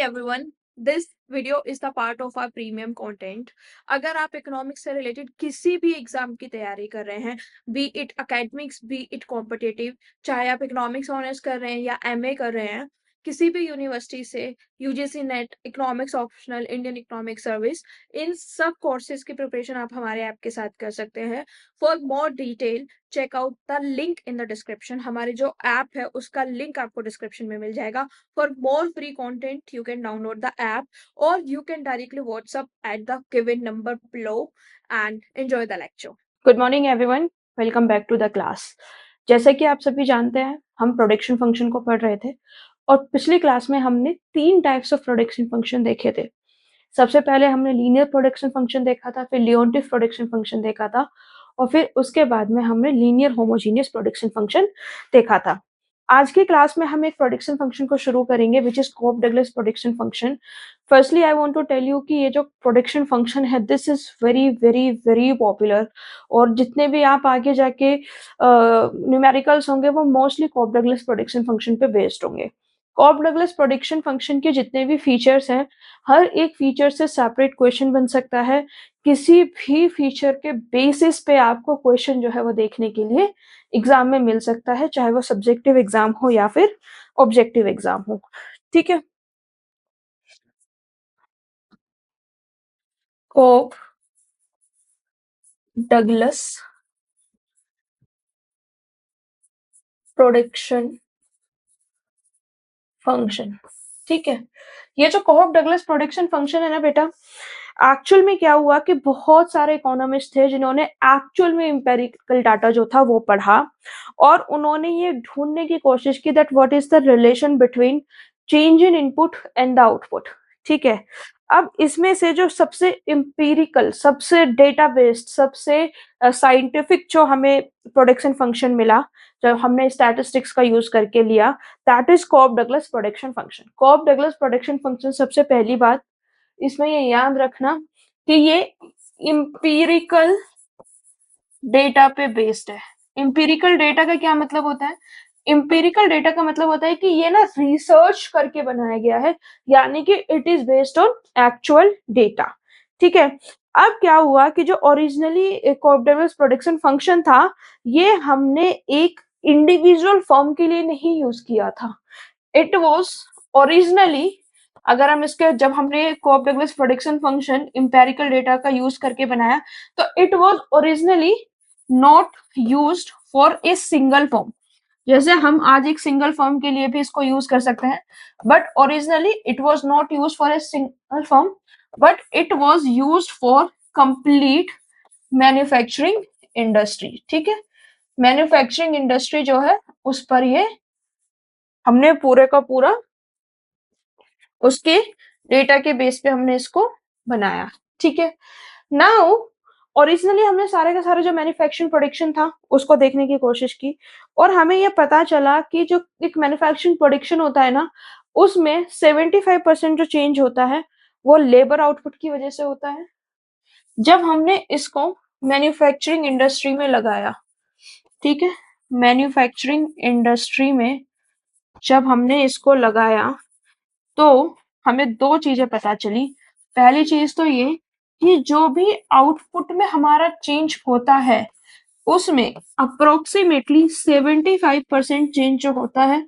everyone, this video is the part of our premium content. अगर आप economics से related किसी भी एग्जाम की तैयारी कर रहे हैं, B it academics B it competitive, चाहे आप इकोनॉमिक्स ऑनर्स कर रहे हैं या एमए कर रहे हैं, किसी भी यूनिवर्सिटी से, UGC NET, economics optional, Indian economic service, इन सब कोर्सेज की प्रिपरेशन आप हमारे ऐप के साथ कर सकते हैं. For more detail check out the link in the description. हमारे जो ऐप है उसका लिंक आपको डिस्क्रिप्शन में मिल जाएगा. For more free content, you can download the app or you can directly WhatsApp at the given number below and enjoy the lecture. Good morning everyone. Welcome back to the class. जैसे कि आप सभी जानते हैं, हम production function को पढ़ रहे थे और पिछली क्लास में हमने 3 टाइप्स ऑफ प्रोडक्शन फंक्शन देखे थे. सबसे पहले हमने लीनियर प्रोडक्शन फंक्शन देखा था, फिर लियोन्टिफ प्रोडक्शन फंक्शन देखा था और फिर उसके बाद में हमने लीनियर होमोजीनियस प्रोडक्शन फंक्शन देखा था. आज की क्लास में हम एक प्रोडक्शन फंक्शन को शुरू करेंगे which is Cobb Douglas production function. Firstly I want to tell you कि ये जो प्रोडक्शन फंक्शन है this is very very very popular और जितने भी आप आगे जाके न्यूमेरिकल्स होंगे वो mostly Cobb Douglas production function पे बेस्ड होंगे. कोप डगलस प्रोडक्शन फंक्शन के जितने भी फीचर्स हैं, हर एक फीचर से सेपरेट क्वेश्चन बन सकता है. किसी भी फीचर के बेसिस पे आपको क्वेश्चन जो है वो देखने के लिए एग्जाम में मिल सकता है, चाहे वो सब्जेक्टिव एग्जाम हो या फिर ऑब्जेक्टिव एग्जाम हो. ठीक है. कोप डगलस प्रोडक्शन फंक्शन. ठीक है. ये जो कोप डगलस प्रोडक्शन फंक्शन है ना बेटा, एक्चुअल में क्या हुआ कि बहुत सारे इकोनॉमिस्ट थे जिन्होंने एक्चुअल में एम्पेरिकल डाटा जो था वो पढ़ा और उन्होंने ये ढूंढने की कोशिश की that what is the relation between change in input and the output. ठीक है. अब इसमें से जो सबसे एम्पिरिकल, सबसे डेटा बेस्ड, सबसे साइंटिफिक जो हमें प्रोडक्शन फंक्शन मिला, जब हमने स्टैटिस्टिक्स का यूज करके लिया, that is Cobb Douglas production function. Cobb Douglas production function, सबसे पहली बात इसमें ये याद रखना कि ये एम्पिरिकल डेटा पे बेस्ड है. एम्पिरिकल डेटा का क्या मतलब होता है? एम्पिरिकल डेटा का मतलब होता है कि ये ना रिसर्च करके बनाया गया है, यानी कि it is based on actual data. ठीक है. अब क्या हुआ कि जो ओरिजिनली कोप डगलस प्रोडक्शन फंक्शन था, ये हमने एक इंडिविजुअल फर्म के लिए नहीं यूज किया था. इट वाज ओरिजिनली, अगर हम इसके, जब हमने Cobb Douglas production function empirical data का यूज करके बनाया, तो it was originally not used for a single form. जैसे हम आज एक सिंगल फॉर्म के लिए भी इसको यूज कर सकते हैं, but originally it was not used for a single form, but it was used for complete manufacturing industry. ठीक है. मैन्युफैक्चरिंग इंडस्ट्री जो है उस पर ये हमने पूरे का पूरा उसके डेटा के बेस पे हमने इसको बनाया. ठीक है. नाउ ओरिजिनली हमने सारे का सारा जो मैन्युफैक्चरिंग प्रोडक्शन था उसको देखने की कोशिश की और हमें ये पता चला कि जो एक मैन्युफैक्चरिंग प्रोडक्शन होता है ना, उसमें 75% जो चेंज होता है वो लेबर आउटपुट की वजह से होता है. जब हमने इसको मैन्युफैक्चरिंग इंडस्ट्री में लगाया, ठीक है, मैन्युफैक्चरिंग इंडस्ट्री में जब हमने इसको लगाया तो हमें 2 चीजें पता चली. पहली चीज तो ये कि जो भी आउटपुट में हमारा चेंज होता है उसमें अप्रोक्सीमेटली 75% चेंज जो होता है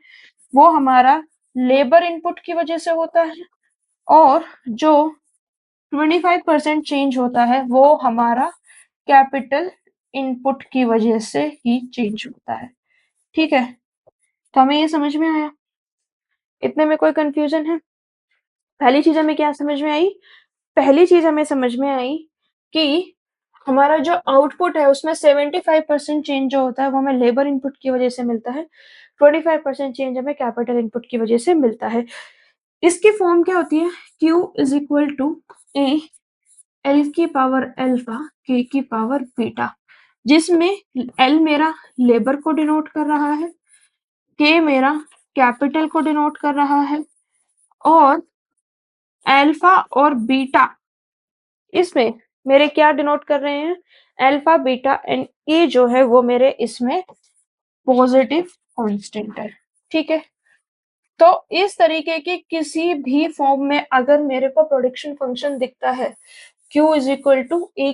वो हमारा लेबर इनपुट की वजह से होता है और जो 25% चेंज होता है वो हमारा कैपिटल इनपुट की वजह से ही चेंज होता है. ठीक है. तो हमें ये समझ में आया? इतने में कोई कंफ्यूजन है? पहली चीज हमें क्या समझ में आई? पहली चीज हमें समझ में आई कि हमारा जो आउटपुट है उसमें 75% चेंज जो होता है वो हमें लेबर इनपुट की वजह से मिलता है, 25% चेंज हमें कैपिटल इनपुट की वजह से मिलता है. इसकी फॉर्म क्या होती है? Q is equal to A L की पावर अल्फा के की पावर बीटा, जिसमें L मेरा लेबर को डिनोट कर रहा है, K मेरा कैपिटल को डिनोट कर रहा है और अल्फा और बीटा इसमें मेरे क्या डिनोट कर रहे हैं? अल्फा, बीटा एंड ए जो है वो मेरे इसमें पॉजिटिव कांस्टेंट है. ठीक है. तो इस तरीके की किसी भी फॉर्म में अगर मेरे को प्रोडक्शन फंक्शन दिखता है Q इज इक्वल टू ए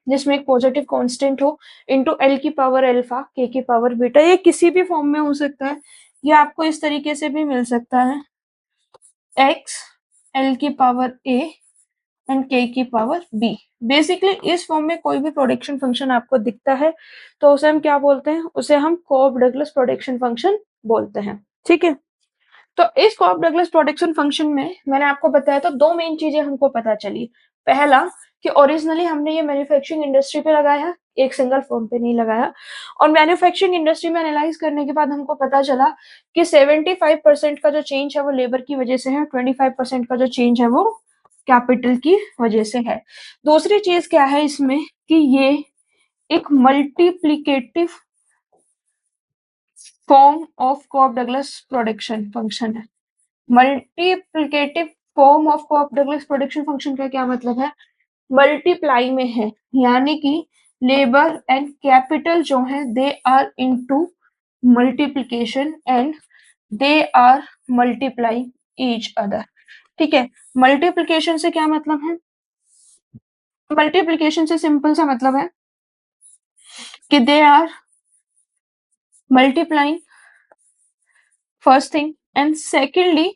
जिसमें एक पॉजिटिव कांस्टेंट हो इंटू एल की पावर अल्फा के की पावर बीटा, ये किसी भी फॉर्म में हो सकता है, ये आपको इस तरीके से भी मिल सकता है एक्स एल की पावर ए एंड के की पावर बी। बेसिकली इस फॉर्म में कोई भी प्रोडक्शन फंक्शन आपको दिखता है तो उसे हम क्या बोलते हैं, उसे हम कोऑफ डगलस प्रोडक्शन फंक्शन बोलते हैं। ठीक है, तो इस कोऑफ डगलस प्रोडक्शन फंक्शन में मैंने आपको बताया तो दो मेन चीजें हमको पता चली। पहला कि ओरिजिनली हमने ये मैन्युफैक्चरिंग इंडस्ट्री पे लगाया, एक सिंगल फॉर्म पे नहीं लगाया, और मैन्युफैक्चरिंग इंडस्ट्री में एनालाइज करने के बाद हमको पता चला कि 75% का जो चेंज है वो लेबर की वजह से है, 25% का जो चेंज है वो कैपिटल की वजह से है। दूसरी चीज क्या है इसमें कि ये एक multiplicative form of Cobb Douglas production function है। Multiplicative form of Cobb Douglas production function का क्या मतलब है, मल्टीप्लाई में है, यानी कि लेबर एंड कैपिटल जो है they are into multiplication and they are multiplying each other. ठीक है, मल्टीप्लिकेशन से क्या मतलब है, मल्टीप्लिकेशन से सिंपल सा मतलब है कि they are multiplying first thing, and secondly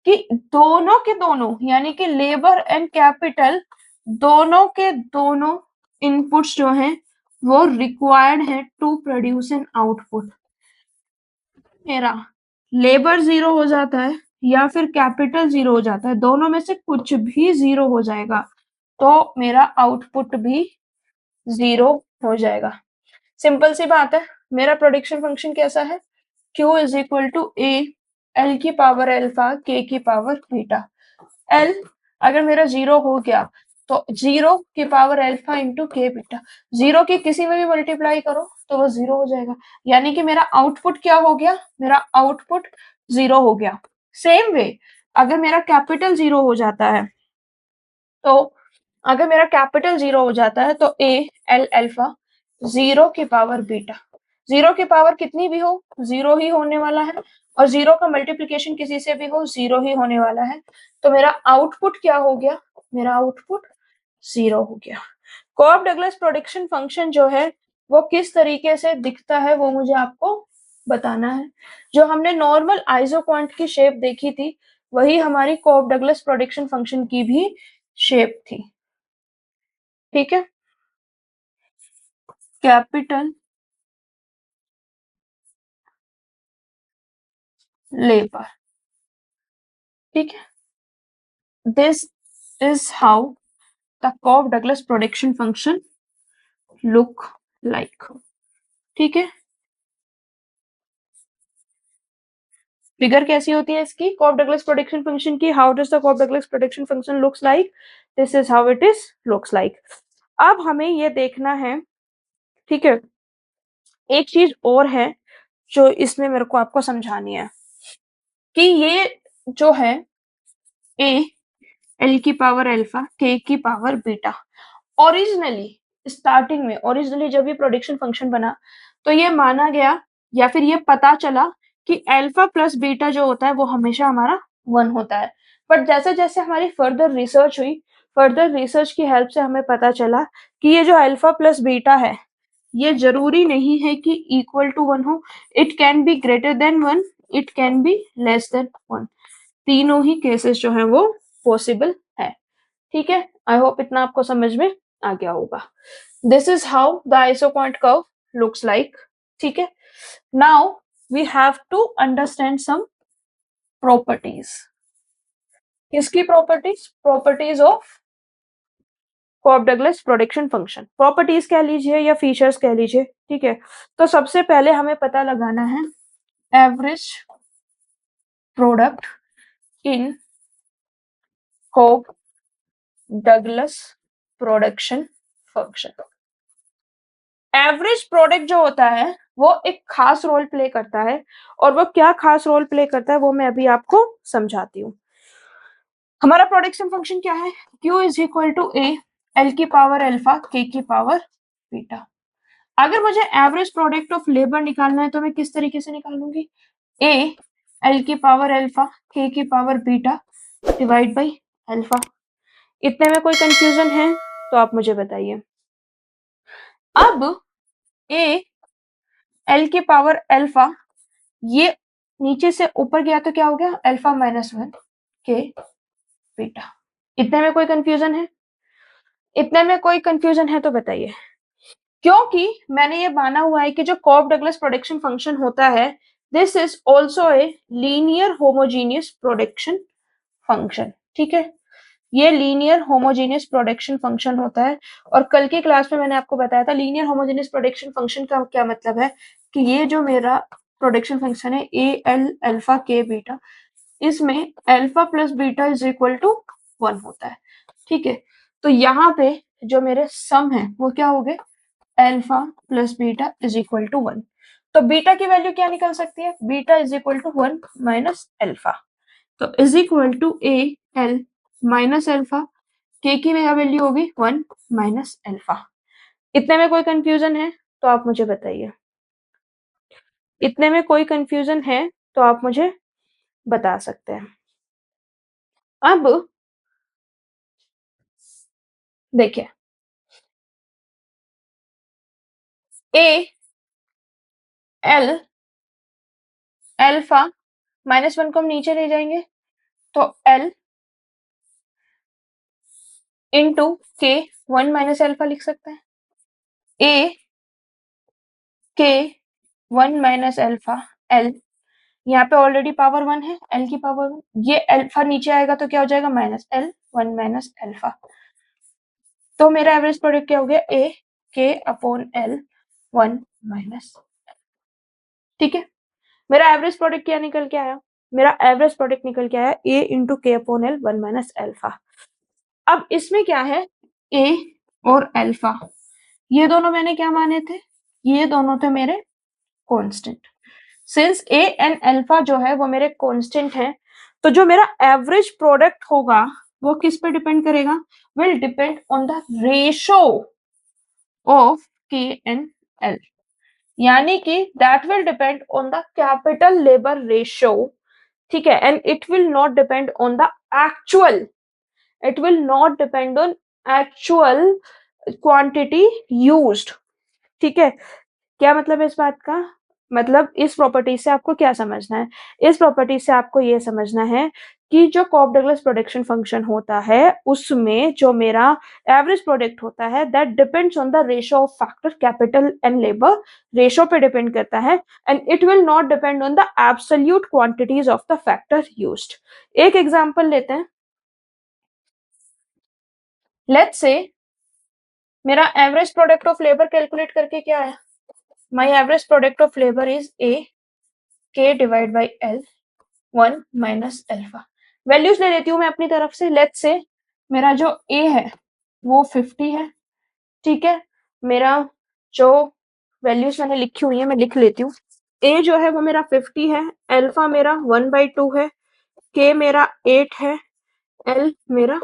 कि दोनों के दोनों यानी कि लेबर एंड कैपिटल दोनों के दोनों इनपुट्स जो हैं वो रिक्वायर्ड है टू प्रोड्यूस एन आउटपुट। मेरा लेबर जीरो हो जाता है या फिर कैपिटल जीरो हो जाता है, दोनों में से कुछ भी जीरो हो जाएगा तो मेरा आउटपुट भी जीरो हो जाएगा। सिंपल सी बात है, मेरा प्रोडक्शन फंक्शन कैसा है, Q is equal to A L की पावर अल्फा के की पावर बीटा। एल अगर मेरा जीरो हो गया तो जीरो की power alpha into K beta, zero की किसी में भी मल्टीप्लाई करो तो वो जीरो हो जाएगा, यानी कि मेरा आउटपुट क्या हो गया, मेरा आउटपुट जीरो हो गया। सेम वे अगर मेरा कैपिटल जीरो हो जाता है तो अगर मेरा कैपिटल जीरो हो जाता है तो ए एल अल्फा जीरो की पावर बीटा, जीरो की पावर कितनी भी हो जीरो ही होने वाला है, और जीरो का मल्टीप्लिकेशन किसी से भी हो जीरो ही होने वाला है, तो मेरा आउटपुट क्या हो गया, मेरा आउटपुट जीरो हो गया। कोऑफ डगलस प्रोडक्शन फंक्शन जो है वो किस तरीके से दिखता है वो मुझे आपको बताना है। जो हमने नॉर्मल आइसोक्वांट की शेप देखी थी वही हमारी कोऑफ डगलस प्रोडक्शन फंक्शन की भी शेप थी। ठीक है, कैपिटल लेबर। ठीक है, this is how the Cobb Douglas production function look like. ठीक है, फिगर कैसी होती है इसकी कोऑफ डगलस प्रोडक्शन फंक्शन की, how does the Cobb Douglas production function looks like, this is how it is looks like. अब हमें ये देखना है, ठीक है, एक चीज और है जो इसमें मेरे को आपको समझानी है कि ये जो है ए एल की पावर अल्फा के की पावर बीटा, ओरिजिनली स्टार्टिंग में ओरिजिनली जब ये प्रोडक्शन फंक्शन बना तो ये माना गया या फिर ये पता चला कि अल्फा प्लस बीटा जो होता है वो हमेशा हमारा वन होता है। बट जैसे जैसे हमारी फर्दर रिसर्च हुई, फर्दर रिसर्च की हेल्प से हमें पता चला कि ये जो अल्फा प्लस बीटा है ये जरूरी नहीं है कि इक्वल टू वन हो, it can be greater than one, it can be less than one, तीनों ही केसेस जो है वो पॉसिबल है। ठीक है, आई होप इतना आपको समझ में आ गया होगा। This is how the isoquant curve looks like. ठीक है, now we have to understand some properties. किसकी properties, properties of Cobb Douglas production function, properties कह लीजिए या फीचर्स कह लीजिए। ठीक है, तो सबसे पहले हमें पता लगाना है average product in Cobb Douglas production function. Average product जो होता है वो एक खास रोल प्ले करता है, और वो क्या खास रोल प्ले करता है वो मैं अभी आपको समझाती हूँ। हमारा प्रोडक्शन फंक्शन क्या है, Q is equal to A L की पावर अल्फा के की पावर बीटा। अगर मुझे एवरेज प्रोडक्ट ऑफ लेबर निकालना है तो मैं किस तरीके से निकालूंगी, ए एल की पावर अल्फा के की power beta divide by alpha. इतने में कोई कंफ्यूजन है तो आप मुझे बताइए। अब ए एल की पावर अल्फा, ये नीचे से ऊपर गया तो क्या हो गया, अल्फा माइनस वन के बीटा। इतने में कोई कंफ्यूजन है? इतने में कोई कंफ्यूजन है तो बताइए। क्योंकि मैंने ये माना हुआ है कि जो कॉफ डगलस प्रोडक्शन फंक्शन होता है, this is also a linear homogeneous production function. ठीक है, ये लीनियर होमोजेनियस प्रोडक्शन फंक्शन होता है। और कल की क्लास में मैंने आपको बताया था लीनियर होमोजेनियस प्रोडक्शन फंक्शन का क्या मतलब है, कि ये जो मेरा प्रोडक्शन फंक्शन है ए एल अल्फा के बीटा, इसमें alpha plus beta is equal to 1 होता है। ठीक है, तो यहाँ पे जो मेरे सम है वो क्या हो गए, alpha plus beta is equal to 1। तो बीटा की वैल्यू क्या निकल सकती है, beta is equal to 1 minus alpha. तो is equal to A L minus alpha, K की वैल्यू होगी 1 माइनस अल्फा। इतने में कोई कंफ्यूजन है तो आप मुझे बताइए। इतने में कोई कंफ्यूजन है तो आप मुझे बता सकते हैं। अब देखिए, ए एल अल्फा माइनस वन को हम नीचे ले जाएंगे तो एल इंटू के 1 माइनस अल्फा लिख सकते हैं। ए के 1 माइनस अल्फा एल, यहाँ पे ऑलरेडी पावर 1 है, एल की पावर 1, ये अल्फा नीचे आएगा तो क्या हो जाएगा, माइनस एल 1 माइनस अल्फा। तो मेरा एवरेज प्रोडक्ट क्या हो गया, ए के अपॉन एल 1 माइनस। ठीक है, मेरा एवरेज प्रोडक्ट क्या निकल के आया, मेरा एवरेज प्रोडक्ट निकल के आया ए इंटू के अपॉन एल 1 माइनस अल्फा। अब इसमें क्या है, ए और अल्फा ये दोनों मैंने क्या माने थे, ये दोनों थे मेरे constant. Since A and alpha जो है वो मेरे कांस्टेंट है, तो जो मेरा एवरेज प्रोडक्ट होगा वो किस पे डिपेंड करेगा, will depend on the ratio of के एंड एल, यानी कि that will depend on the capital labour ratio. ठीक है, and it will not depend on the actual, it will not depend on actual quantity used. ठीक है, क्या मतलब है इस बात का, मतलब इस प्रॉपर्टी से आपको क्या समझना है, इस प्रॉपर्टी से आपको ये समझना है कि जो कॉफ डगलस प्रोडक्शन फंक्शन होता है उसमें जो मेरा एवरेज प्रोडक्ट होता है that depends on the ratio of factor capital and labour, ratio पे डिपेंड करता है, and it will not depend on the absolute quantities of the factor used. एक एग्जांपल लेते हैं, लेट्स से मेरा average product of labour calculate करके क्या है, my average product of labour is A K divide by L 1 minus alpha. Values ले लेती हूँ मैं अपनी तरफ से, लेट्स से मेरा जो ए है वो 50 है। ठीक है, मेरा जो वैल्यूज मैंने लिखी हुई है मैं लिख लेती हूँ। ए जो है वो मेरा 50 है, अल्फा मेरा 1/2 है, के मेरा 8 है, एल मेरा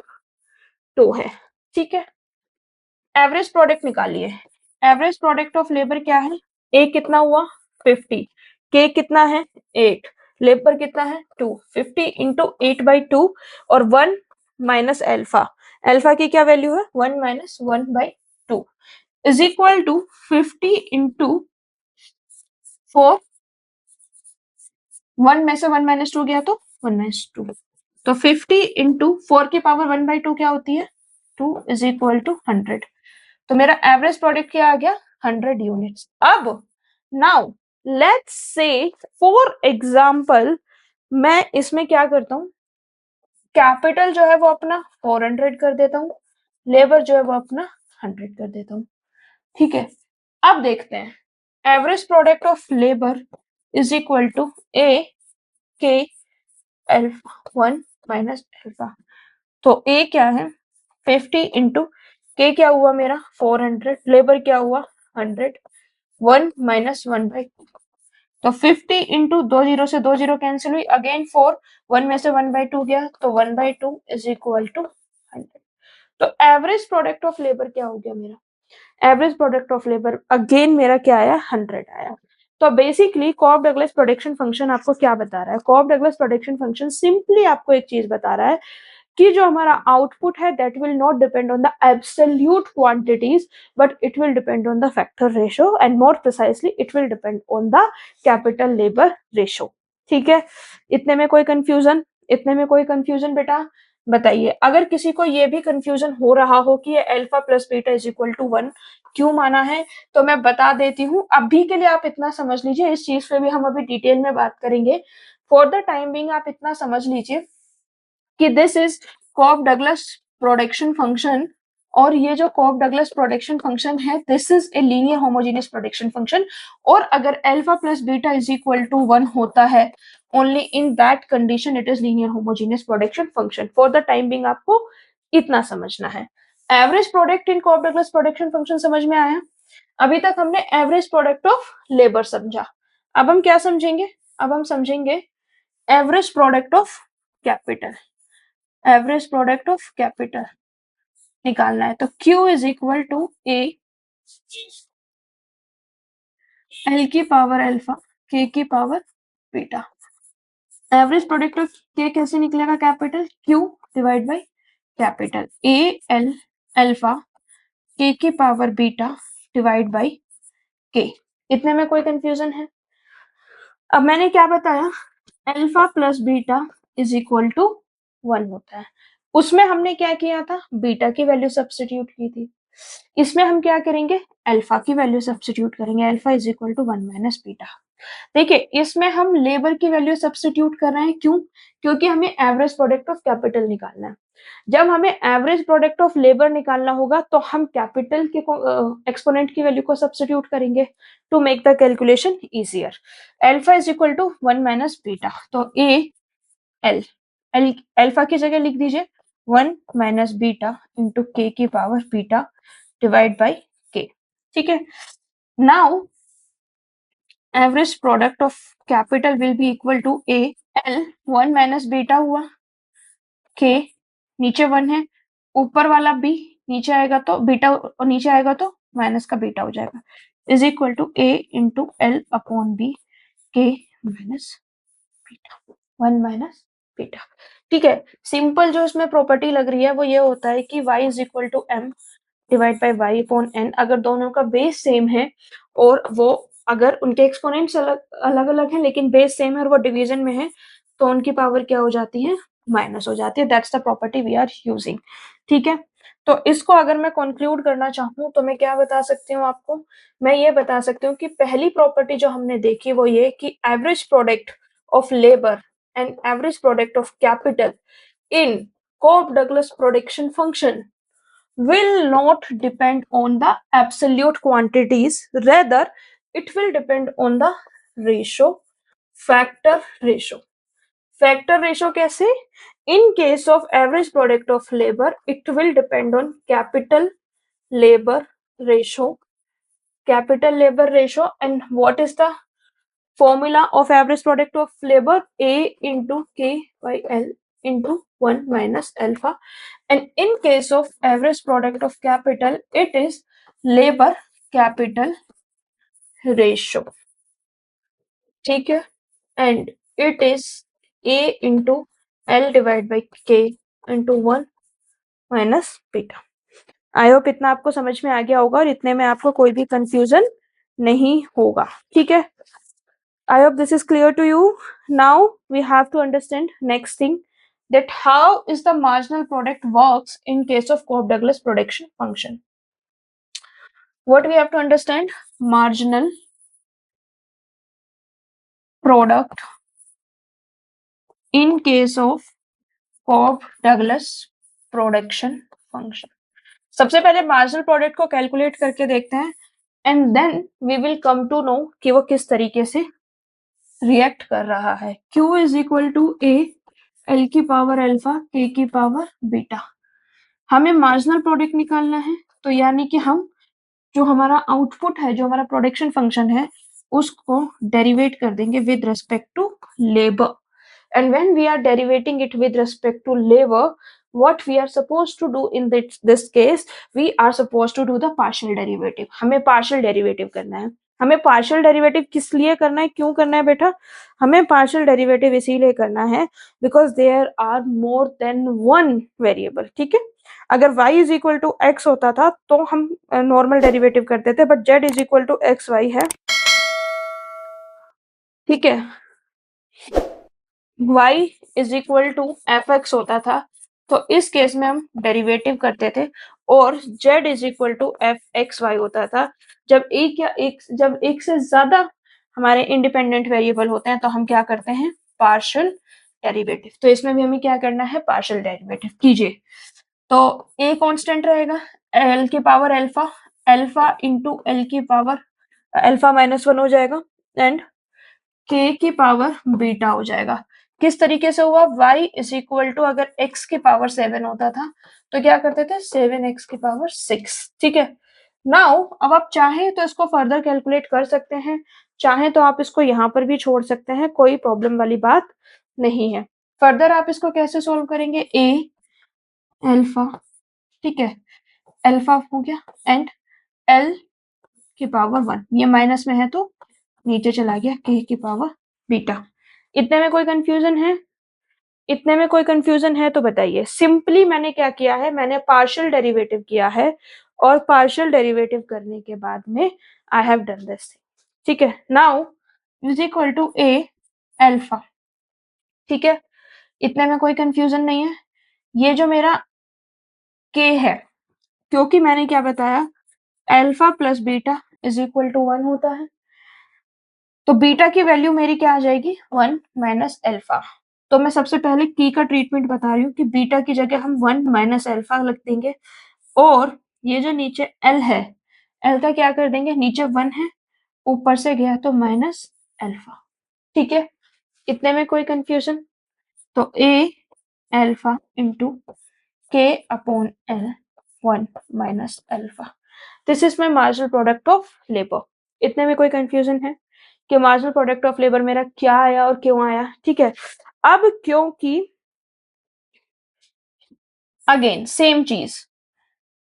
2 है। ठीक है, एवरेज प्रोडक्ट निकालिए। एवरेज प्रोडक्ट ऑफ लेबर क्या है, ए कितना हुआ 50, के कितना है 8, लेबर कितना है 2, 50 इंटू 8/2 और 1 माइनस अल्फा, अल्फा की क्या वैल्यू है 1 minus 1/2 is equal to 50 into 4, 1 में से 1 माइनस 2 गया तो 1 माइनस 2, तो 50 इंटू 4 की पावर 1/2 क्या होती है 2 इज इक्वल टू 100। तो मेरा एवरेज प्रोडक्ट क्या आ गया 100 यूनिट्स। अब now let's say for example मैं इसमें क्या करता हूँ, कैपिटल जो है वो अपना 400 कर देता हूँ, लेबर जो है वो अपना 100 कर देता हूँ। ठीक है, अब देखते हैं average product of labour is equal to A K alpha 1 minus alpha. तो ए क्या है 50 इंटू के क्या हुआ मेरा 400, लेबर क्या हुआ 100, 1 माइनस 1/2, तो 50 इंटू 2 जीरो से 2 जीरो कैंसिल हुई, अगेन 4, 1 में से 1/2 गया तो 1/2 इज इक्वल टू 100। तो एवरेज प्रोडक्ट ऑफ लेबर क्या हो गया मेरा, average product of labour again मेरा क्या आया 100 आया। तो बेसिकली कॉफ डगलस प्रोडक्शन फंक्शन आपको क्या बता रहा है? कॉफ डगलस प्रोडक्शन फंक्शन सिंपली आपको एक चीज बता रहा है कि जो हमारा आउटपुट है that will not depend on the absolute quantities but it will depend on the factor ratio and more precisely it will depend on the capital labour ratio. ठीक है, इतने में कोई कंफ्यूजन? इतने में कोई कंफ्यूजन बेटा? बताइए, अगर किसी को ये भी कंफ्यूजन हो रहा हो कि ये alpha plus beta is equal to 1 क्यों माना है, तो मैं बता देती हूँ। अभी के लिए आप इतना समझ लीजिए, इस चीज पे भी हम अभी डिटेल में बात करेंगे। फॉर द टाइम बिंग आप इतना समझ लीजिए कि this is Cobb Douglas production function, और ये जो कॉफ डगलस प्रोडक्शन फंक्शन है this is a linear homogeneous production function. और अगर alpha plus beta is equal to 1 होता है, only in that condition it is linear homogeneous production function. For the time being आपको इतना समझना है। Average product in Cobb Douglas production function समझ में आया? अभी तक हमने एवरेज प्रोडक्ट ऑफ लेबर समझा। अब हम क्या समझेंगे? अब हम समझेंगे average product of capital. Average product of capital निकालना है तो Q is equal to A L की पावर अल्फा के की power beta. Average product of K कैसे निकलेगा? Capital Q divide by capital A L alpha K की power beta divide by के। इतने में कोई कंफ्यूजन है? अब मैंने क्या बताया, alpha plus beta is equal to 1 होता है। उसमें हमने क्या किया था? बीटा की वैल्यू सब्स्टिट्यूट की थी। इसमें हम क्या करेंगे? अल्फा की वैल्यू सब्स्टिट्यूट करेंगे। Alpha is equal to 1 minus beta. देखिए, इसमें हम लेबर की वैल्यू सब्स्टिट्यूट कर रहे हैं। क्यों? क्योंकि हमें एवरेज प्रोडक्ट ऑफ कैपिटल निकालना है। जब हमें एवरेज प्रोडक्ट ऑफ लेबर निकालना होगा तो हम कैपिटल के एक्सपोनेंट की वैल्यू को सब्स्टिट्यूट करेंगे to make the calculation easier. Alpha is equal to 1 minus beta, तो ए एल एल अल्फा की जगह लिख दीजिए 1 माइनस बीटा इंटू के की power beta divide by K. ठीक है, now average product of capital will be equal to A L 1 minus beta हुआ, के नीचे 1 है, ऊपर वाला बी नीचे आएगा तो बीटा, और नीचे आएगा तो माइनस का बीटा हो जाएगा, is equal to A into L upon B K minus beta 1 minus beta. ठीक है, सिंपल जो इसमें प्रॉपर्टी लग रही है वो ये होता है कि y is equal to m divide by Y upon N. अगर दोनों का बेस सेम है और वो अगर उनके एक्सपोनेंट्स अलग अलग हैं लेकिन बेस सेम है और वो डिवीजन में है तो उनकी पावर क्या हो जाती है? माइनस हो जाती है। That's the property we are using. ठीक है, तो इसको अगर मैं कंक्लूड करना चाहूँ तो मैं क्या बता सकती हूँ आपको? मैं ये बता सकती हूँ कि पहली प्रॉपर्टी जो हमने देखी वो ये कि average product of labour and average product of capital in Cobb-Douglas production function will not depend on the absolute quantities, rather it will depend on the ratio, factor ratio. Factor ratio कैसे? In case of average product of labor, it will depend on capital labor ratio. Capital labor ratio, and what is the formula of average product of labor? A into K by L into 1 minus alpha. And in case of average product of capital, it is labor capital ratio. ठीक है, and it is A into L divided by K into 1 minus beta. I hope इतना आपको समझ में आ गया होगा और इतने में आपको कोई भी कंफ्यूजन नहीं होगा। ठीक है, I hope this is clear to you. Now we have to understand next thing, that how is the marginal product works in case of Cobb-Douglas production function. What we have to understand, marginal product in case of Cobb-Douglas production function. सबसे पहले marginal product को calculate करके देखते हैं and then we will come to know कि वो किस तरीके से रिएक्ट कर रहा है। Q is equal to A L की पावर अल्फा के की पावर बीटा। हमें मार्जिनल प्रोडक्ट निकालना है, तो यानी कि हम जो हमारा आउटपुट है, जो हमारा प्रोडक्शन फंक्शन है, उसको डेरिवेट कर देंगे with respect to labour. And when we are derivating it with respect to labour, what we are supposed to do in this case, we are supposed to do the partial derivative. हमें partial derivative करना है। हमें partial derivative किस लिए करना है, क्यों करना है बेटा? हमें पार्शियल डेरिवेटिव इसीलिए करना है because there are more than one variable, ठीक है। अगर y is equal to X होता था तो हम नॉर्मल डेरिवेटिव करते थे, but z is equal to X Y है, ठीक है। y is equal to F X होता था तो इस केस में हम डेरिवेटिव करते थे, और z is equal to F X Y होता था जब एक से ज्यादा हमारे इंडिपेंडेंट वेरिएबल होते हैं तो हम क्या करते हैं, पार्शियल डेरिवेटिव। तो इसमें भी हमें क्या करना है, पार्शियल डेरिवेटिव कीजिए। तो a कांस्टेंट रहेगा, l की power alpha, alpha into l की पावर अल्फा माइनस वन हो जाएगा, एंड k की पावर बीटा हो जाएगा। किस तरीके से हुआ, y इज इक्वल टू अगर x की पावर 7 होता था तो क्या करते थे, 7x की पावर 6, ठीक है। नाउ अब आप चाहें तो इसको फर्दर कैलकुलेट कर सकते हैं, चाहे तो आप इसको यहाँ पर भी छोड़ सकते हैं, कोई प्रॉब्लम वाली बात नहीं है। फर्दर आप इसको कैसे सोल्व करेंगे, a अल्फा, ठीक है, अल्फा हो गया, एंड l की पावर 1, ये माइनस में है तो नीचे चला गया, k की पावर बीटा। इतने में कोई कंफ्यूजन है? इतने में कोई कंफ्यूजन है तो बताइए। सिंपली मैंने क्या किया है, मैंने पार्शियल डेरिवेटिव किया है, और पार्शियल डेरिवेटिव करने के बाद में आई हैव डन दिस, ठीक है। Now is equal to a alpha, ठीक है। इतने में कोई कंफ्यूजन नहीं है। ये जो मेरा k है, क्योंकि मैंने क्या बताया, alpha plus beta is equal to 1 होता है, तो बीटा की वैल्यू मेरी क्या आ जाएगी, 1 माइनस अल्फा। तो मैं सबसे पहले की का ट्रीटमेंट बता रही हूँ कि बीटा की जगह हम 1 माइनस अल्फा रख देंगे, और ये जो नीचे एल है, एल का क्या कर देंगे, नीचे 1 है, ऊपर से गया तो माइनस अल्फा, ठीक है। इतने में कोई कंफ्यूजन? तो ए अल्फा इंटू के upon L, 1 minus alpha, this is my marginal product of labour. इतने में कोई कंफ्यूजन है कि मार्जिनल प्रोडक्ट ऑफ लेबर मेरा क्या आया और क्यों आया, ठीक है। अब क्योंकि अगेन सेम चीज,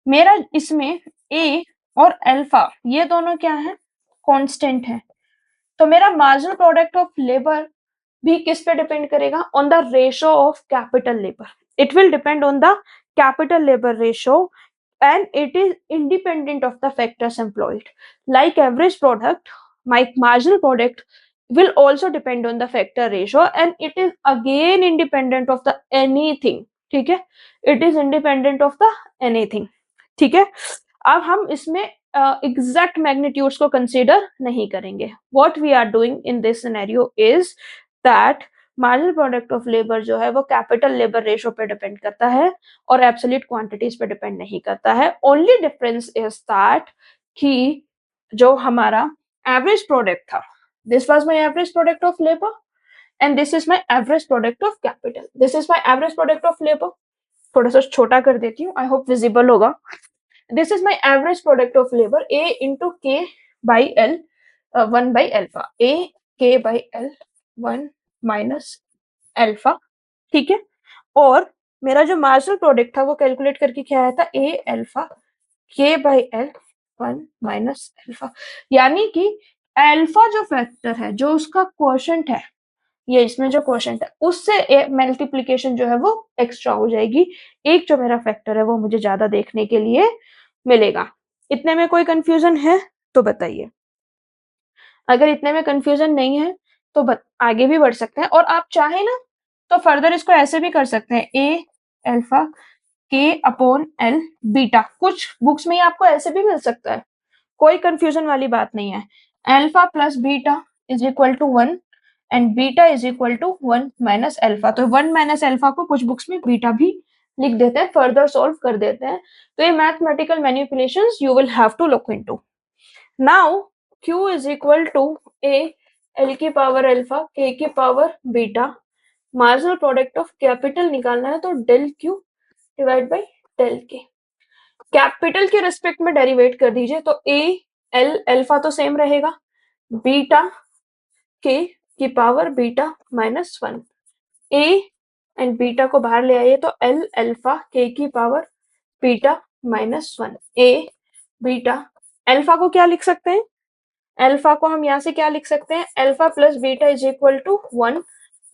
मेरा इसमें ए और अल्फा ये दोनों क्या है, कांस्टेंट है, तो मेरा मार्जिनल प्रोडक्ट ऑफ लेबर भी किस पे डिपेंड करेगा, on the ratio of capital labour. It will depend on the capital labour ratio, and it is independent of the factors employed. Like average product, my marginal product will also depend on the factor ratio, and it is again independent of the anything, ठीक है, it is independent of the anything, ठीक है। अब हम इसमें exact magnitudes को consider नहीं करेंगे। What we are doing in this scenario is that marginal product of labour जो है वो कैपिटल लेबर रेशो पे डिपेंड करता है और एब्सोल्यूट क्वांटिटीज पे डिपेंड नहीं करता है। ओनली डिफरेंस इज दैट कि जो हमारा एवरेज प्रोडक्ट था, this was my average product of labour, and this is my average product of capital, this is my average product of labour. थोड़ा सा छोटा कर देती हूँ, आई होप विजिबल होगा। This is my average product of labor, A into K by L, 1 by alpha, A K by L 1 minus alpha, ठीक है। और मेरा जो मार्जिनल प्रोडक्ट था वो कैलकुलेट करके क्या आया था, A alpha K by L 1 minus alpha, यानी कि अल्फा जो फैक्टर है, जो उसका क्वोशंट है, ये इसमें जो क्वोशंट है उससे मल्टीप्लीकेशन जो है वो एक्स्ट्रा हो जाएगी, एक जो मेरा फैक्टर है वो मुझे ज्यादा देखने के लिए मिलेगा। इतने में कोई कंफ्यूजन है तो बताइए। अगर इतने में कंफ्यूजन नहीं है तो आगे भी बढ़ सकते हैं, और आप चाहे ना तो फर्दर इसको ऐसे भी कर सकते हैं, ए अल्फा के अपॉन एल बीटा, कुछ बुक्स में आपको ऐसे भी मिल सकता है, कोई कंफ्यूजन वाली बात नहीं है। Alpha plus beta is equal to 1 and beta is equal to 1 minus alpha, तो 1 माइनस अल्फा को कुछ बुक्स में बीटा भी लिख देते हैं, फर्दर सॉल्व कर देते हैं। तो ये mathematical manipulations you will have to look into. Now q is equal to a l की पावर अल्फा k की power beta, marginal product of capital निकालना है तो del q divide by del k। Capital के respect में derivate कर दीजिए तो a l अल्फा तो सेम रहेगा, बीटा k की power beta minus 1, a and beta को बाहर ले आइए तो l अल्फा k की power beta minus 1, a beta. Alpha को क्या लिख सकते हैं, अल्फा को हम यहाँ से क्या लिख सकते हैं, alpha plus beta is equal to 1।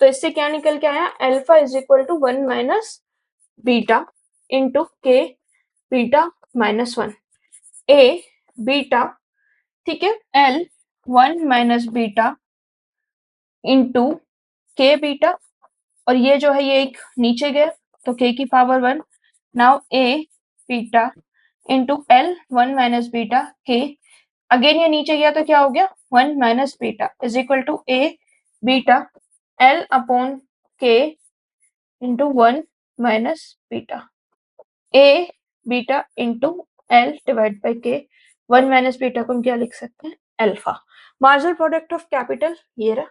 तो इससे क्या निकल के आया, alpha is equal to 1 minus beta into K beta minus 1। A beta, ठीक है, L 1 minus beta into K beta, और ये जो है ये एक नीचे गया तो के की power 1। Now A beta into L 1 minus beta K, again ये नीचे गया तो क्या हो गया, 1 minus beta is equal to A beta L upon K into 1 minus beta, A beta into L divide by K, 1 minus beta को हम क्या लिख सकते हैं, alpha. Marginal product of capital ये रहा,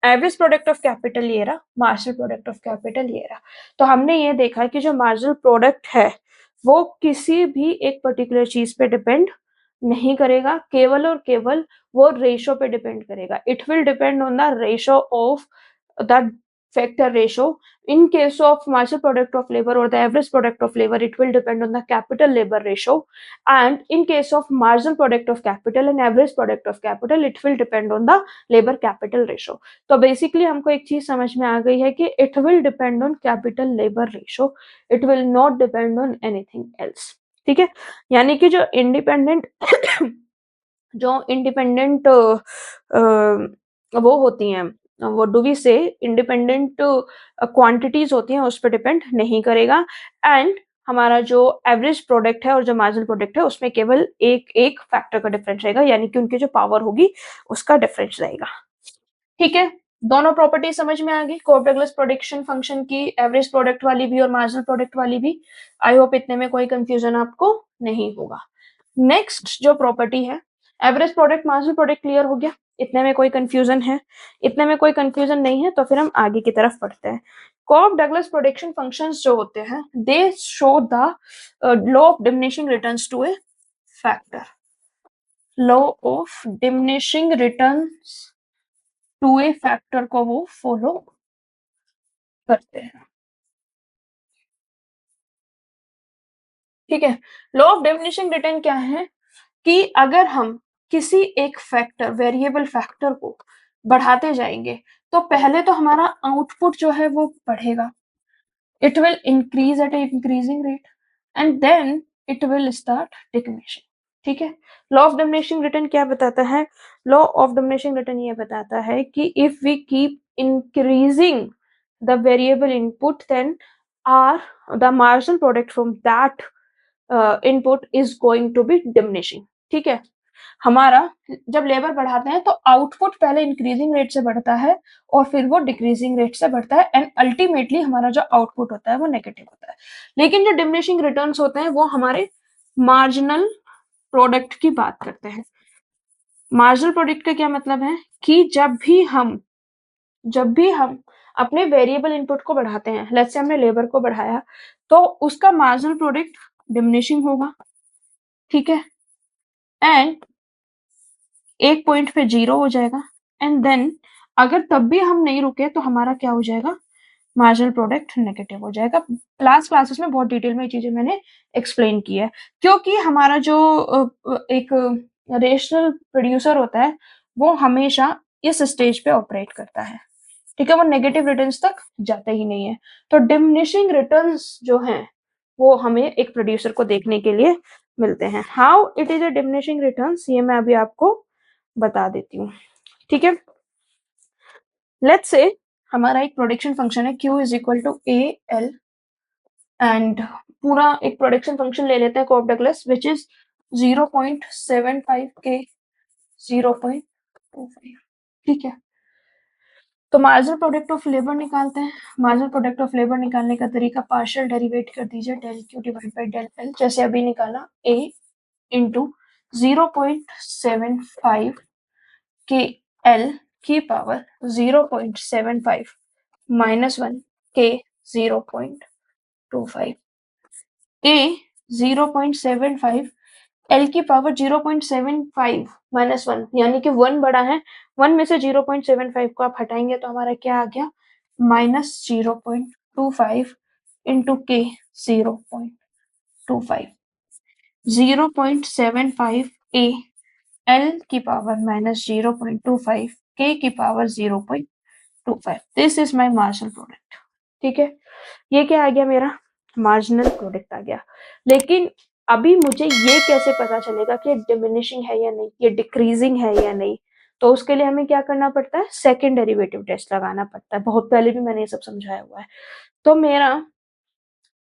एवरेज प्रोडक्ट ऑफ कैपिटल ये रहा, मार्जिनल प्रोडक्ट ऑफ कैपिटल ये रहा। तो हमने ये देखा कि जो मार्जिनल प्रोडक्ट है वो किसी भी एक पर्टिकुलर चीज पे डिपेंड नहीं करेगा, केवल और केवल वो रेशो पे डिपेंड करेगा। It will depend on the ratio of the factor ratio. In case of marginal product of labor or the average product of labor, it will depend on the capital labor ratio, and in case of marginal product of capital and average product of capital, it will depend on the labor capital ratio. तो basically हमको एक चीज समझ में आ गई है कि it will depend on capital labor ratio, it will not depend on anything else। ठीक है, यानी कि जो इंडिपेंडेंट वो होती हैं, वो डू वी से इंडिपेंडेंट क्वांटिटीज होती हैं उस पर डिपेंड नहीं करेगा। एंड हमारा जो एवरेज प्रोडक्ट है और जो मार्जिनल प्रोडक्ट है उसमें केवल एक एक फैक्टर का डिफरेंस रहेगा, यानी कि उनकी जो पावर होगी उसका डिफरेंस रहेगा। ठीक है, दोनों प्रॉपर्टी समझ में आ गई, कोप डगलस प्रोडक्शन फंक्शन की, एवरेज प्रोडक्ट वाली भी और मार्जिनल प्रोडक्ट वाली भी। आई होप इतने में कोई कंफ्यूजन आपको नहीं होगा। नेक्स्ट जो प्रॉपर्टी है, average product marginal product clear हो गया, इतने में कोई कंफ्यूजन है, इतने में कोई कंफ्यूजन नहीं है, तो फिर हम आगे की तरफ बढ़ते हैं। कोप डगलस प्रोडक्शन फंक्शंस जो होते हैं they show the law of diminishing returns to a factor, law of diminishing returns to a factor को वो फॉलो करते हैं। ठीक है, लॉ ऑफ डिमिनिशिंग रिटर्न क्या है कि अगर हम किसी एक फैक्टर, वेरिएबल फैक्टर को बढ़ाते जाएंगे तो पहले तो हमारा आउटपुट जो है वो बढ़ेगा, it will increase at increasing rate and then it will start decreasing. ठीक है, लॉ ऑफ डिमिनिशिंग रिटर्न क्या बताता है, लॉ ऑफ डिमिनिशिंग रिटर्न ये बताता है कि if we keep increasing the variable input then are the marginal product from that input is going to be diminishing. ठीक है, हमारा जब लेबर बढ़ाते हैं तो आउटपुट पहले इंक्रीजिंग रेट से बढ़ता है और फिर वो डिक्रीजिंग रेट से बढ़ता है एंड अल्टीमेटली हमारा जो आउटपुट होता है वो नेगेटिव होता है। लेकिन जो डिमिनिशिंग रिटर्न्स होते हैं वो हमारे मार्जिनल प्रोडक्ट की बात करते हैं। मार्जिनल प्रोडक्ट का क्या मतलब है कि जब भी हम अपने वेरिएबल इनपुट को बढ़ाते हैं, लेट्स से हमने लेबर को बढ़ाया तो उसका मार्जिनल प्रोडक्ट डिमिनिशिंग होगा। ठीक है, एंड एक पॉइंट पे 0 हो जाएगा एंड देन अगर तब भी हम नहीं रुके तो हमारा क्या हो जाएगा, मार्जिनल प्रोडक्ट नेगेटिव हो जाएगा। लास्ट क्लासेस में बहुत डिटेल में ये चीजें मैंने एक्सप्लेन की है, क्योंकि हमारा जो एक रेशनल प्रोड्यूसर होता है वो हमेशा इस स्टेज पे ऑपरेट करता है। ठीक है, वो नेगेटिव रिटर्न्स तक जाते ही नहीं है। तो डिमिनिशिंग रिटर्न्स जो हैं वो हमें एक प्रोड्यूसर को देखने के लिए मिलते हैं। How it is a diminishing returns ये मैं अभी आपको बता देती हूँ। ठीक है, लेट्स से हमारा एक प्रोडक्शन फंक्शन है Q is equal to A L and पूरा एक प्रोडक्शन फंक्शन ले लेते हैं कोप डगलस विच इज 0.75 के 0.25। ठीक है, तो मार्जिनल प्रोडक्ट ऑफ लेबर निकालते हैं। मार्जिनल प्रोडक्ट ऑफ लेबर निकालने का तरीका पार्शियल डेरिवेट कर दीजिए, del Q divide by del L, जैसे अभी निकाला ए इंटू 0.75 के एल की पावर 0.75 माइनस 1 के 0.25, ए 0.75 एल की पावर 0.75 माइनस 1 यानी कि 1 बड़ा है, 1 में से 0.75 को आप हटाएंगे तो हमारा क्या आ गया, माइनस 0.25 इंटू के 0.25, 0.75 ए एल की पावर माइनस 0.25 के की power 0.25। This is my marginal product. ठीक है, ये क्या आ गया, मेरा मार्जिनल प्रोडक्ट आ गया। लेकिन अभी मुझे ये कैसे पता चलेगा कि डिमिनिशिंग है या नहीं, ये डिक्रीजिंग है या नहीं? तो उसके लिए हमें क्या करना पड़ता है, सेकेंड डेरिवेटिव टेस्ट लगाना पड़ता है। बहुत पहले भी मैंने ये सब समझाया हुआ है। तो मेरा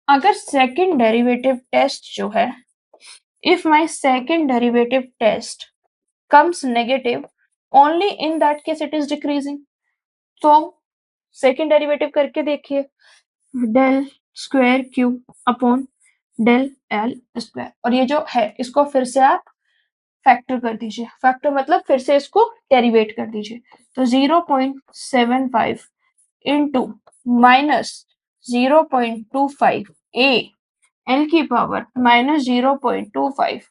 अगर सेकेंड डेरिवेटिव टेस्ट जो है, if my second derivative test comes negative, only in that case it is decreasing. तो सेकेंड डेरिवेटिव करके देखिए, del square Q upon del L square, और ये जो है इसको फिर से आप फैक्टर कर दीजिए। फैक्टर मतलब फिर से इसको डेरिवेट कर दीजिए। तो 0.75 इंटू माइनस 0.25 ए एल की पावर माइनस 0.25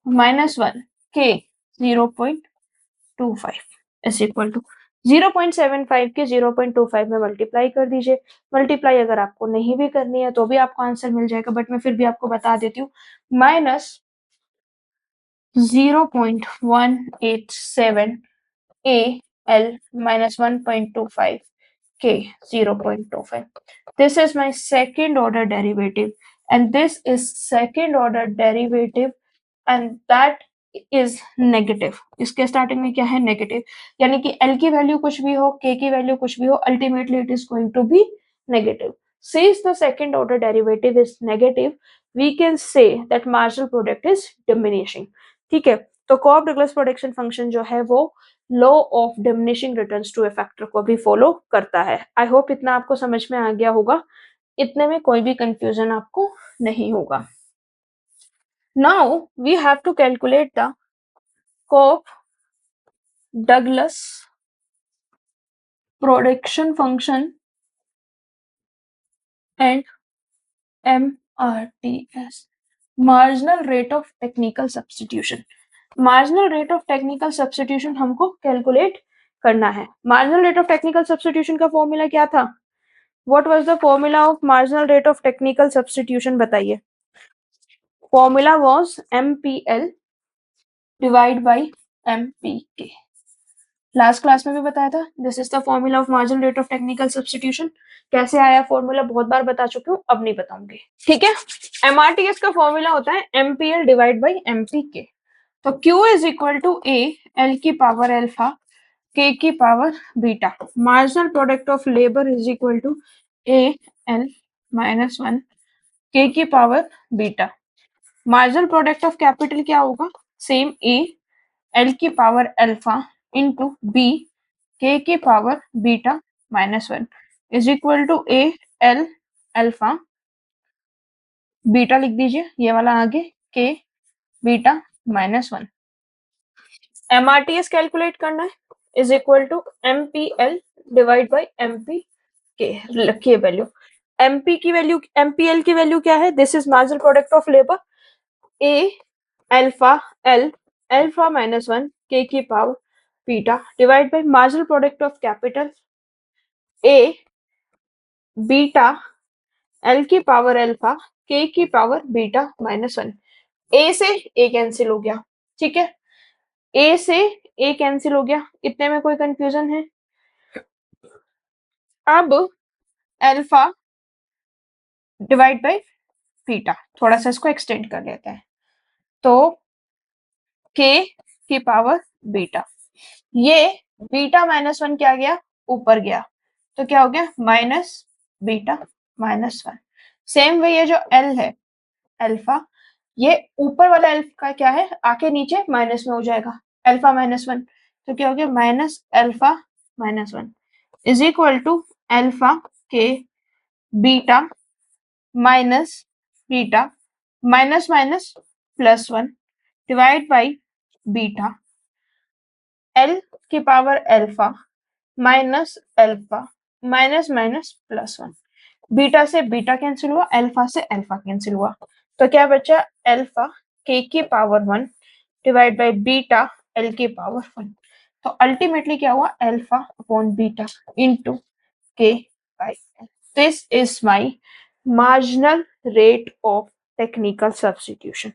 माइनस 1 के 0.25 इज इक्वल टू 0.75 के 0.25 में मल्टीप्लाई कर दीजिए। मल्टीप्लाई अगर आपको नहीं भी करनी है तो भी आपको आंसर मिल जाएगा, बट मैं फिर भी आपको बता देती हूँ। Minus 0.187 a l minus 1.25 k 0.25. This is my second order derivative, and this is second order derivative, and that is negative. इसके स्टार्टिंग में क्या है, नेगेटिव, यानी कि l की वैल्यू कुछ भी हो, k की वैल्यू कुछ भी हो, ultimately it is going to be negative. Since the second order derivative is negative, we can say that marginal product is diminishing. ठीक है, तो कॉफ डगलस प्रोडक्शन फंक्शन जो है वो law of diminishing returns to a factor को भी follow करता है। आई होप इतना आपको समझ में आ गया होगा, इतने में कोई भी कंफ्यूजन आपको नहीं होगा। Now we have to calculate the Cobb Douglas production function and MRTS, marginal rate of technical substitution. Marginal rate of technical substitution हमको कैलकुलेट करना है। Marginal rate of technical substitution का फॉर्मूला क्या था? What was the formula of marginal rate of technical substitution, बताइए। Formula was MPL divide by MPK। Last class में भी बताया था, this is the formula of marginal rate of technical substitution. कैसे आया फॉर्मूला बहुत बार बता चुकी हूँ, अब नहीं बताऊंगी। ठीक है, MRTS का फॉर्मूला होता है MPL डिवाइड बाई MPK। तो Q is equal to A L की पावर अल्फा K की power beta. Marginal product of labour is equal to A L minus 1 K की power beta. Marginal product of capital क्या होगा, same A L की power alpha into B K की power beta minus 1 is equal to A L alpha beta लिख दीजिए, ये वाला आगे K beta minus 1। MRTS calculate करना है, is equal to MPL divide by MPK। रखिए वैल्यू, MPL की वैल्यू क्या है, this is marginal product of labour A alpha L alpha minus 1 K की power beta divide by marginal product of capital A beta L की power alpha K की power beta minus 1। A से A cancel हो गया, ठीक है, A से A cancel हो गया, इतने में कोई कंफ्यूजन है? अब अल्फा डिवाइड बाय बीटा, थोड़ा सा इसको एक्सटेंड कर लेते हैं, तो K की पावर बीटा, ये बीटा माइनस 1 क्या गया, ऊपर गया, तो क्या हो गया minus beta minus 1। Same way ये जो L है अल्फा, ये ऊपर वाला अल्फा का क्या है, आके नीचे माइनस में हो जाएगा, अल्फा माइनस 1, तो क्या हो गया minus alpha minus 1 is equal to alpha के beta minus beta minus minus plus 1 divide by beta L की power alpha minus alpha minus minus plus 1। Beta से बीटा कैंसिल हुआ, अल्फा से अल्फा कैंसिल हुआ, तो क्या बचा अल्फा K की power 1 divide by beta L की पावर 1। तो अल्टीमेटली क्या हुआ, alpha upon beta into K by L। This is my marginal rate of technical substitution.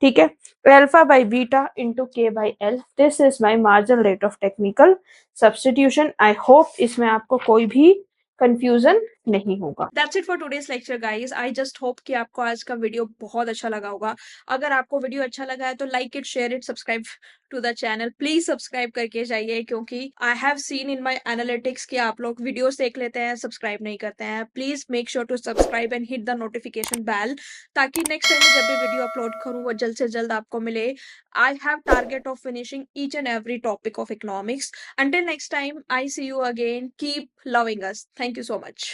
ठीक है, alpha by beta into k by l. This is my marginal rate of technical substitution. I hope इसमें आपको कोई भी confusion नहीं होगा. That's it for today's lecture guys. I just hope कि आपको आज का वीडियो बहुत अच्छा लगा होगा. अगर आपको वीडियो अच्छा लगा है तो like it, share it, subscribe to the channel. Please subscribe करके जाइए क्योंकि I have seen in my analytics कि आप लोग वीडियोस देख लेते हैं, सब्सक्राइब नहीं करते हैं. Please make sure to subscribe and hit the notification bell ताकि नेक्स्ट टाइम जब भी वीडियो अपलोड करूँ वो जल्द से जल्द आपको मिले. I have target of finishing each and every topic of economics. Until next time, I see you again. Keep loving us. Thank you so much.